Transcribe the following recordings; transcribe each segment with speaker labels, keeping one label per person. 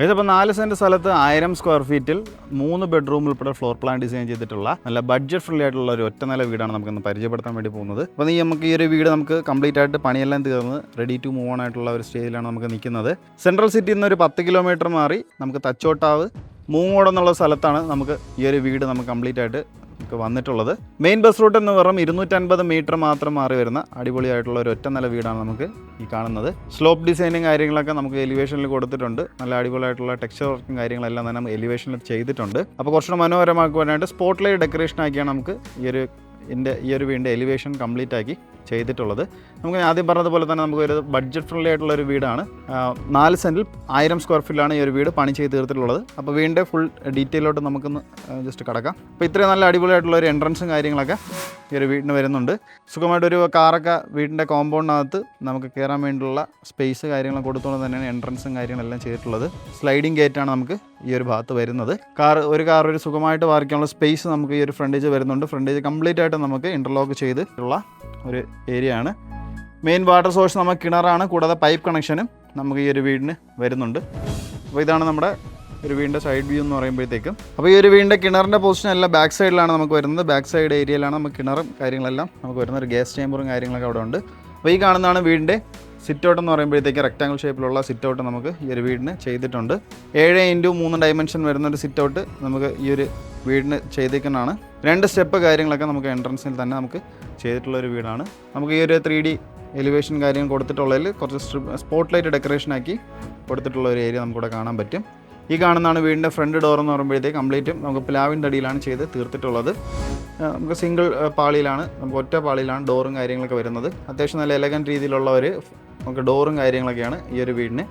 Speaker 1: ഇതിപ്പോൾ 4 സെൻറ്റ് സ്ഥലത്ത് 1000 സ്ക്വയർ ഫീറ്റിൽ 3 ബെഡ്റൂം ഉൾപ്പെടെ ഫ്ലോർ പ്ലാൻ ഡിസൈൻ ചെയ്തിട്ടുള്ള നല്ല ബഡ്ജറ്റ് ഫ്രണ്ട്ലി ആയിട്ടുള്ള ഒരു ഒറ്റ നില വീടാണ് നമുക്കൊന്ന് പരിചയപ്പെടുത്താൻ വേണ്ടി പോകുന്നത്. അപ്പോൾ നമുക്ക് ഈ ഒരു വീട് നമുക്ക് കംപ്ലീറ്റ് ആയിട്ട് പണിയെല്ലാം തീർന്ന് റെഡി ടു മൂവ് ഓൺ ആയിട്ടുള്ള ഒരു സ്റ്റേജിലാണ് നമുക്ക് നിൽക്കുന്നത്. സെൻട്രൽ സിറ്റിയിൽ നിന്ന് ഒരു 10 കിലോമീറ്റർ മാറി നമുക്ക് തച്ചോട്ടാവ് മൂങ്ങോട് എന്നുള്ള സ്ഥലത്താണ് നമുക്ക് ഈ ഒരു വീട് നമുക്ക് കംപ്ലീറ്റ് ആയിട്ട് വന്നിട്ടുള്ളത്. മെയിൻ ബസ് റൂട്ടിൽ നിന്ന് വെറും 250 മീറ്റർ മാത്രം മാറി വരുന്ന അടിപൊളിയായിട്ടുള്ള ഒരു ഒറ്റ നില വീടാണ് നമുക്ക് ഈ കാണുന്നത്. സ്ലോപ്പ് ഡിസൈനും കാര്യങ്ങളൊക്കെ നമുക്ക് എലിവേഷനിൽ കൊടുത്തിട്ടുണ്ട്. നല്ല അടിപൊളിയായിട്ടുള്ള ടെക്സ്ചർ വർക്കും കാര്യങ്ങളെല്ലാം തന്നെ നമുക്ക് എലിവേഷനിൽ ചെയ്തിട്ടുണ്ട്. അപ്പോൾ കുറച്ചുകൂടെ മനോഹരമാക്കുവാനായിട്ട് സ്പോട്ട് ലൈറ്റ് ഡെക്കറേഷൻ ആക്കിയാണ് നമുക്ക് ഈ ഒരു വീടിൻ്റെ എലിവേഷൻ കംപ്ലീറ്റ് ആക്കി ചെയ്തിട്ടുള്ളത്. നമുക്ക് ആദ്യം പറഞ്ഞതുപോലെ തന്നെ നമുക്ക് ഒരു ബഡ്ജറ്റ് ഫ്രണ്ട്ലി ആയിട്ടുള്ള ഒരു വീടാണ്. 4 സെൻറ്റിൽ 1000 സ്ക്വയർ ഫീറ്റിലാണ് ഈ ഒരു വീട് പണി ചെയ്ത് തീർത്തിട്ടുള്ളത്. അപ്പോൾ വീടിൻ്റെ ഫുൾ ഡീറ്റെയിലോട്ട് നമുക്കൊന്ന് ജസ്റ്റ് കടക്കാം. അപ്പോൾ ഇത്രയും നല്ല അടിപൊളിയായിട്ടുള്ള ഒരു എൻട്രൻസും കാര്യങ്ങളൊക്കെ ഈ ഒരു വീടിന് വരുന്നുണ്ട്. സുഖമായിട്ടൊരു കാറൊക്കെ വീടിൻ്റെ കോമ്പൗണ്ടിനകത്ത് നമുക്ക് കയറാൻ വേണ്ടിയുള്ള സ്പേസ് കാര്യങ്ങളൊക്കെ കൊടുത്തുകൊണ്ട് തന്നെയാണ് എൻട്രൻസും കാര്യങ്ങളെല്ലാം ചെയ്തിട്ടുള്ളത്. സ്ലൈഡിങ് ഗേറ്റാണ് നമുക്ക് ഈ ഒരു ഭാഗത്ത് വരുന്നത്. ഒരു കാർ ഒരു സുഖമായിട്ട് പാർക്കാനുള്ള സ്പേസ് നമുക്ക് ഈ ഒരു ഫ്രണ്ടേജ് വരുന്നുണ്ട്. ഫ്രണ്ടേജ് കംപ്ലീറ്റ് ആയിട്ട് നമുക്ക് ഇൻ്റർലോക്ക് ചെയ്തിട്ടുള്ള ഒരു ഏരിയ ആണ്. മെയിൻ വാട്ടർ സോഴ്സ് നമുക്ക് കിണറാണ്. കൂടാതെ പൈപ്പ് കണക്ഷനും നമുക്ക് ഈ ഒരു വീടിന് വരുന്നുണ്ട്. അപ്പോൾ ഇതാണ് നമ്മുടെ ഒരു വീടിൻ്റെ സൈഡ് വ്യൂ എന്ന് പറയുമ്പോഴത്തേക്കും. അപ്പോൾ ഈ ഒരു വീടിൻ്റെ കിണറിൻ്റെ പൊസിഷൻ എല്ലാം ബാക്ക് സൈഡിലാണ് നമുക്ക് വരുന്നത്. ബാക്ക് സൈഡ് ഏരിയയിലാണ് നമുക്ക് കിണറും കാര്യങ്ങളെല്ലാം നമുക്ക് വരുന്നത്. ഒരു ഗ്യാസ് ചേമ്പറും കാര്യങ്ങളൊക്കെ അവിടെ ഉണ്ട്. അപ്പോൾ ഈ കാണുന്നതാണ് വീടിൻ്റെ സിറ്റ് ഔട്ട് എന്ന് പറയുമ്പോഴത്തേക്ക് റെക്റ്റാങ്കിൾ ഷേപ്പിലുള്ള സിറ്റ് ഔട്ട് നമുക്ക് ഈ ഒരു വീടിന് ചെയ്തിട്ടുണ്ട്. 7x3 ഡയമെൻഷൻ വരുന്നൊരു സിറ്റ് ഔട്ട് നമുക്ക് ഈ ഒരു വീടിന് ചെയ്തേക്കുന്നതാണ്. 2 സ്റ്റെപ്പ് കാര്യങ്ങളൊക്കെ നമുക്ക് എൻട്രൻസിൽ തന്നെ നമുക്ക് ചെയ്തിട്ടുള്ളൊരു വീടാണ്. നമുക്ക് ഈ ഒരു 3D എലിവേഷൻ കാര്യം കൊടുത്തിട്ടുള്ളതിൽ കുറച്ച് സ്പോട്ട് ലൈറ്റ് ഡെക്കറേഷനാക്കി കൊടുത്തിട്ടുള്ള ഒരു ഏരിയ നമുക്കിവിടെ കാണാൻ പറ്റും. ഈ കാണുന്നതാണ് വീടിൻ്റെ ഫ്രണ്ട് ഡോർ എന്ന് പറയുമ്പോഴത്തേക്ക് കംപ്ലീറ്റും നമുക്ക് പ്ലാവിൻ്റെ അടിയിലാണ് ചെയ്ത് തീർത്തിട്ടുള്ളത്. നമുക്ക് സിംഗിൾ പാളിയിലാണ്, നമുക്ക് ഒറ്റ പാളിയിലാണ് ഡോറും കാര്യങ്ങളൊക്കെ വരുന്നത്. അത്യാവശ്യം നല്ല എലഗൻറ്റ് രീതിയിലുള്ള ഒരു നമുക്ക് ഡോറും കാര്യങ്ങളൊക്കെയാണ് ഈ ഒരു വീടിന്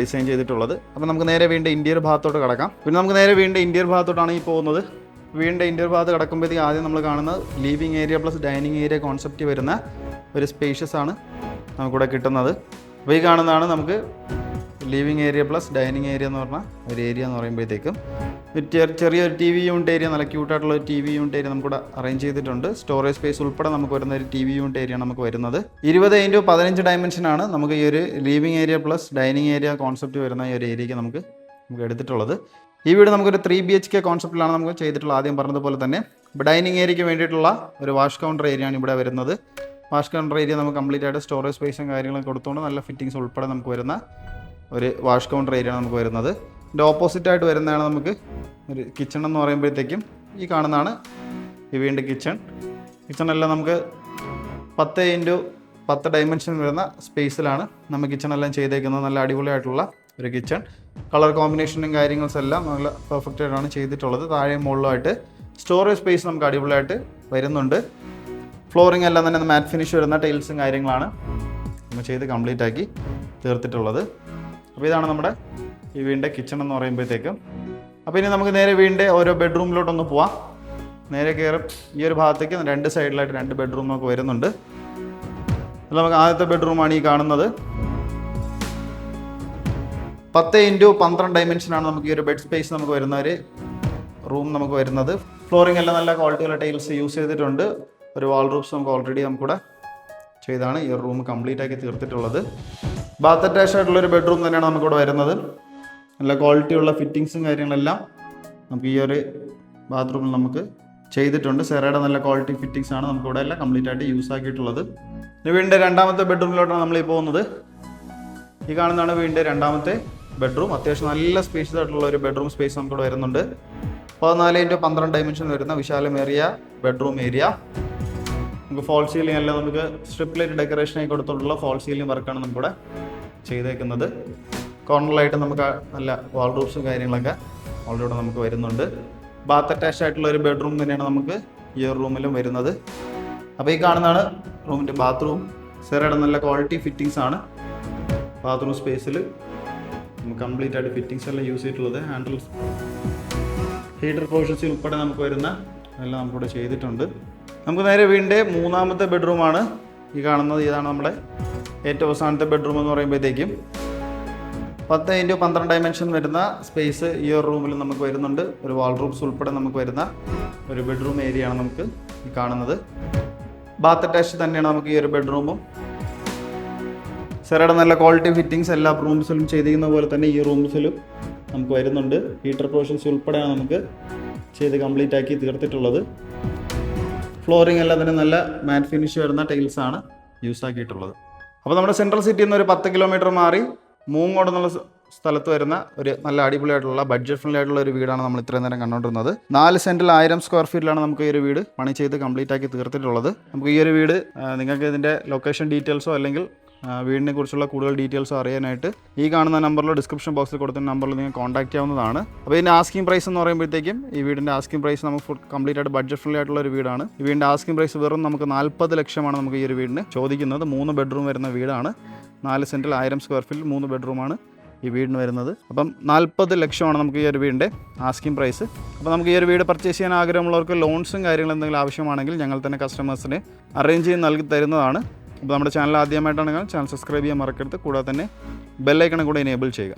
Speaker 1: ഡിസൈൻ ചെയ്തിട്ടുള്ളത്. അപ്പോൾ നമുക്ക് നേരെ വീടിൻ്റെ ഇൻറ്റീരിയർ ഭാഗത്തോട്ട് കിടക്കാം. പിന്നെ നമുക്ക് നേരെ വീടിൻ്റെ ഇൻറ്റീരിയർ ഭാഗത്തോട്ടാണ് ഈ പോകുന്നത്. വീടിൻ്റെ ഇൻറ്റീരിയർ ഭാഗത്ത് കിടക്കുമ്പോഴത്തേക്ക് ആദ്യം നമ്മൾ കാണുന്നത് living area plus dining area concept വരുന്ന ഒരു സ്പേഷ്യസ് ആണ് നമുക്കിവിടെ കിട്ടുന്നത്. അപ്പോൾ ഈ കാണുന്നതാണ് നമുക്ക് living area plus dining area എന്ന് പറഞ്ഞ ഒരു ഏരിയ എന്ന് പറയുമ്പോഴത്തേക്കും ചെറിയൊരു TV യൂണിറ്റ് ഏരിയ, നല്ല ക്യൂട്ടായിട്ടുള്ള ഒരു TV യൂണിറ്റ് ഏരിയ നമുക്കിവിടെ അറേഞ്ച് ചെയ്തിട്ടുണ്ട്. സ്റ്റോറേജ് സ്പേസ് ഉൾപ്പെടെ നമുക്ക് വരുന്ന ഒരു TV യൂണിറ്റ് ഏരിയ നമുക്ക് വരുന്നത്. 20x15 ഡയമെൻഷനാണ് നമുക്ക് ഈ ഒരു living area plus dining area concept വരുന്ന ഈ ഒരു ഏരിയയ്ക്ക് നമുക്ക് എടുത്തിട്ടുള്ളത്. ഈ വീട് നമുക്കൊരു 3 BHK കോൺസെപ്റ്റിലാണ് നമുക്ക് ചെയ്തിട്ടുള്ളത്. ആദ്യം പറഞ്ഞതുപോലെ തന്നെ ഡൈനിങ് ഏരിയയ്ക്ക് വേണ്ടിയിട്ടുള്ള ഒരു വാഷ് കൗണ്ടർ ഏരിയയാണ് ഇവിടെ വരുന്നത്. വാഷ് കൗണ്ടർ ഏരിയ നമുക്ക് കംപ്ലീറ്റ് ആയിട്ട് സ്റ്റോറേജ് സ്പേസും കാര്യങ്ങളൊക്കെ കൊടുത്തുകൊണ്ട് നല്ല ഫിറ്റിങ്സ് ഉൾപ്പെടെ നമുക്ക് വരുന്ന ഒരു വാഷ് കൗണ്ടർ ഏരിയയാണ് നമുക്ക് വരുന്നത്. ഇതിൻ്റെ ഓപ്പോസിറ്റായിട്ട് വരുന്നതാണ് നമുക്ക് ഒരു കിച്ചൺ എന്ന് പറയുമ്പോഴത്തേക്കും ഈ കാണുന്നതാണ് ഈ വീടിൻ്റെ കിച്ചണെല്ലാം നമുക്ക് 10x10 ഡയമെൻഷൻ വരുന്ന സ്പേസിലാണ് നമുക്ക് കിച്ചണെല്ലാം ചെയ്തേക്കുന്നത്. നല്ല അടിപൊളിയായിട്ടുള്ള ഒരു കിച്ചൺ. കളർ കോമ്പിനേഷനും കാര്യങ്ങളെല്ലാം നല്ല പെർഫെക്റ്റ് ആയിട്ടാണ് ചെയ്തിട്ടുള്ളത്. താഴെ മുകളിലായിട്ട് സ്റ്റോറേജ് സ്പേസ് നമുക്ക് അടിപൊളിയായിട്ട് വരുന്നുണ്ട്. ഫ്ലോറിംഗ് എല്ലാം തന്നെ മാറ്റ് ഫിനിഷ് വരുന്ന ടൈൽസും കാര്യങ്ങളാണ് നമ്മൾ ചെയ്ത് കംപ്ലീറ്റ് ആക്കി തീർത്തിട്ടുള്ളത്. അപ്പോൾ ഇതാണ് നമ്മുടെ ഈ വീടിൻ്റെ കിച്ചൺ എന്ന് പറയുമ്പോഴത്തേക്കും. അപ്പോൾ ഇനി നമുക്ക് നേരെ വീടിൻ്റെ ഓരോ ബെഡ്റൂമിലോട്ടൊന്ന് പോവാം. നേരെ കയറും ഈ ഒരു ഭാഗത്തേക്ക് 2 സൈഡിലായിട്ട് 2 ബെഡ്റൂം നമുക്ക് വരുന്നുണ്ട്. അതിൽ നമുക്ക് ആദ്യത്തെ ബെഡ്റൂമാണ് ഈ കാണുന്നത്. 10x12 ഡയമെൻഷനാണ് നമുക്ക് ഈ ഒരു ബെഡ് സ്പേസ് നമുക്ക് വരുന്ന ഒരു റൂം നമുക്ക് വരുന്നത്. ഫ്ലോറിംഗ് എല്ലാം നല്ല ക്വാളിറ്റിയുള്ള ടൈൽസ് യൂസ് ചെയ്തിട്ടുണ്ട്. ഒരു വാൾ റൂഫ്സ് നമുക്ക് ഓൾറെഡി നമുക്കിവിടെ ചെയ്താണ് ഈ ഒരു റൂം കംപ്ലീറ്റ് ആക്കി തീർത്തിട്ടുള്ളത്. ബാത്ത് അറ്റാച്ച് ആയിട്ടുള്ളൊരു ബെഡ്റൂം തന്നെയാണ് നമുക്കിവിടെ വരുന്നത്. നല്ല ക്വാളിറ്റിയുള്ള ഫിറ്റിങ്സും കാര്യങ്ങളെല്ലാം നമുക്ക് ഈ ഒരു ബാത്റൂമിൽ നമുക്ക് ചെയ്തിട്ടുണ്ട്. സെറയുടെ നല്ല ക്വാളിറ്റി ഫിറ്റിങ്സ് ആണ് നമുക്കിവിടെ എല്ലാം കംപ്ലീറ്റ് ആയിട്ട് യൂസ് ആക്കിയിട്ടുള്ളത്. വീടിൻ്റെ രണ്ടാമത്തെ ബെഡ്റൂമിലോട്ടാണ് നമ്മളീ പോകുന്നത്. ഈ കാണുന്നതാണ് വീടിൻ്റെ രണ്ടാമത്തെ ബെഡ്റൂം. അത്യാവശ്യം നല്ല സ്പേഷ്യസ് ആയിട്ടുള്ള ഒരു ബെഡ്റൂം സ്പേസ് നമുക്കിവിടെ വരുന്നുണ്ട്. 14x12 ഡയമെൻഷൻ വരുന്ന വിശാലമേറിയ ബെഡ്റൂം ഏരിയ. നമുക്ക് ഫോൾ സീലിംഗ് എല്ലാം നമുക്ക് സ്ട്രിപ്പ് ലൈറ്റ് ഡെക്കറേഷനായി കൊടുത്തിട്ടുള്ള ഫോൾ സീലിംഗ് വർക്കാണ് നമുക്കിവിടെ ചെയ്തേക്കുന്നത്. കോർണറിലായിട്ട് നമുക്ക് നല്ല വാൾ റൂഫ്സും കാര്യങ്ങളൊക്കെ ഓൾറെഡി നമുക്ക് വരുന്നുണ്ട്. ബാത്ത് അറ്റാച്ച് ആയിട്ടുള്ള ഒരു ബെഡ്റൂം തന്നെയാണ് നമുക്ക് ഈ ഒരു റൂമിലും വരുന്നത്. അപ്പോൾ ഈ കാണുന്നതാണ് റൂമിൻ്റെ ബാത്റൂം. സെറയുടെ നല്ല ക്വാളിറ്റി ഫിറ്റിങ്സ് ആണ് ബാത്റൂം സ്പേസിൽ നമുക്ക് കംപ്ലീറ്റ് ആയിട്ട് ഫിറ്റിങ്സ് എല്ലാം യൂസ് ചെയ്തിട്ടുള്ളത്. ഹാൻഡിൽ ഹീറ്റർ പോർഷൻസ് ഉൾപ്പെടെ നമുക്ക് വരുന്ന എല്ലാം നമുക്കിവിടെ ചെയ്തിട്ടുണ്ട്. നമുക്ക് നേരെ വീടിൻ്റെ മൂന്നാമത്തെ ബെഡ്റൂമാണ് ഈ കാണുന്നത്. ഇതാണ് നമ്മുടെ ഏറ്റവും അവസാനത്തെ ബെഡ്റൂം എന്ന് പറയുമ്പോഴത്തേക്കും 10x12 ഡയമെൻഷൻ വരുന്ന സ്പേസ് ഈ ഒരു റൂമിൽ നമുക്ക് വരുന്നുണ്ട്. ഒരു വാൾ റൂംസ് ഉൾപ്പെടെ നമുക്ക് വരുന്ന ഒരു ബെഡ്റൂം ഏരിയയാണ് നമുക്ക് ഈ കാണുന്നത്. ബാത്ത് അറ്റാച്ച് തന്നെയാണ് നമുക്ക് ഈ ഒരു ബെഡ്റൂമും. സെറയുടെ നല്ല ക്വാളിറ്റി ഫിറ്റിങ്സ് എല്ലാ റൂംസിലും ചെയ്തിരിക്കുന്ന പോലെ തന്നെ ഈ റൂംസിലും നമുക്ക് വരുന്നുണ്ട്. ഹീറ്റർ പ്രൊവിഷൻസ് ഉൾപ്പെടെയാണ് നമുക്ക് ചെയ്ത് കംപ്ലീറ്റ് ആക്കി തീർത്തിട്ടുള്ളത്. ഫ്ലോറിംഗ് എല്ലാം തന്നെ നല്ല മാറ്റ് ഫിനിഷ് വരുന്ന ടൈൽസാണ് യൂസ് ആക്കിയിട്ടുള്ളത്. അപ്പോൾ നമ്മുടെ സെൻട്രൽ സിറ്റിയിൽ നിന്ന് ഒരു 10 കിലോമീറ്റർ മാറി മൂങ്ങോട് എന്നുള്ള സ്ഥലത്ത് വരുന്ന ഒരു നല്ല അടിപൊളിയായിട്ടുള്ള ബഡ്ജറ്റ് ഫ്രണ്ട്ലി ആയിട്ടുള്ള ഒരു വീടാണ് നമ്മൾ ഇത്രയും നേരം കണ്ടുകൊണ്ടിരുന്നത്. 4 സെൻറ്റിൽ 1000 സ്ക്വയർ ഫീറ്റിലാണ് നമുക്ക് ഈ ഒരു വീട് പണി ചെയ്ത് കംപ്ലീറ്റ് ആക്കി തീർത്തിട്ടുള്ളത്. നമുക്ക് ഈ ഒരു വീട് നിങ്ങൾക്ക് ഇതിൻ്റെ ലൊക്കേഷൻ ഡീറ്റെയിൽസോ അല്ലെങ്കിൽ വീടിനെ കുറിച്ചുള്ള കൂടുതൽ ഡീറ്റെയിൽസോ അറിയാനായിട്ട് ഈ കാണുന്ന നമ്പറിലോ ഡിസ്ക്രിപ്ഷൻ ബോക്സിൽ കൊടുത്ത നമ്പറിൽ നിങ്ങൾക്ക് കോൺടാക്ട് ചെയ്യാവുന്നതാണ്. അപ്പോൾ ഇതിൻ്റെ ആസ്കിംഗ് പ്രൈസ് എന്ന് പറയുമ്പോഴത്തേക്കും ഈ വീടിൻ്റെ ആസ്കിംഗ് പ്രൈസ് നമുക്ക് കംപ്ലീറ്റ് ആയിട്ട് ബഡ്ജറ്റ് ഫ്രണ്ട്ലി ആയിട്ടുള്ള ഒരു വീടാണ്. ഈ വീടിൻ്റെ ആസ്കിംഗ് പ്രൈസ് വെറും നമുക്ക് 40 ലക്ഷമാണ് നമുക്ക് ഈ ഒരു വീടിന് ചോദിക്കുന്നത്. 3 ബെഡ്റൂം വരുന്ന വീടാണ്. 4 സെൻറ്റിൽ 1000 സ്ക്വയർ ഫീറ്റിൽ 3 ബെഡ്റൂമാണ് ഈ വീടിന് വരുന്നത്. അപ്പം 40 ലക്ഷമാണ് നമുക്ക് ഈ ഒരു വീടിൻ്റെ ആസ്കിംഗ് പ്രൈസ്. അപ്പോൾ നമുക്ക് ഈ ഒരു വീട് പർച്ചേസ് ചെയ്യാൻ ആഗ്രഹമുള്ളവർക്ക് ലോൺസും കാര്യങ്ങളും എന്തെങ്കിലും ആവശ്യമാണെങ്കിൽ ഞങ്ങൾ തന്നെ കസ്റ്റമേഴ്സിന് അറേഞ്ച് ചെയ്ത് നൽകി തരുന്നതാണ്. അപ്പോൾ നമ്മുടെ ചാനൽ ആദ്യമായിട്ടാണെങ്കിൽ ചാനൽ സബ്സ്ക്രൈബ് ചെയ്യാൻ മറക്കരുത്. കൂടാതെ തന്നെ ബെല്ലൈക്കണും കൂടെ എനേബിൾ ചെയ്യുക.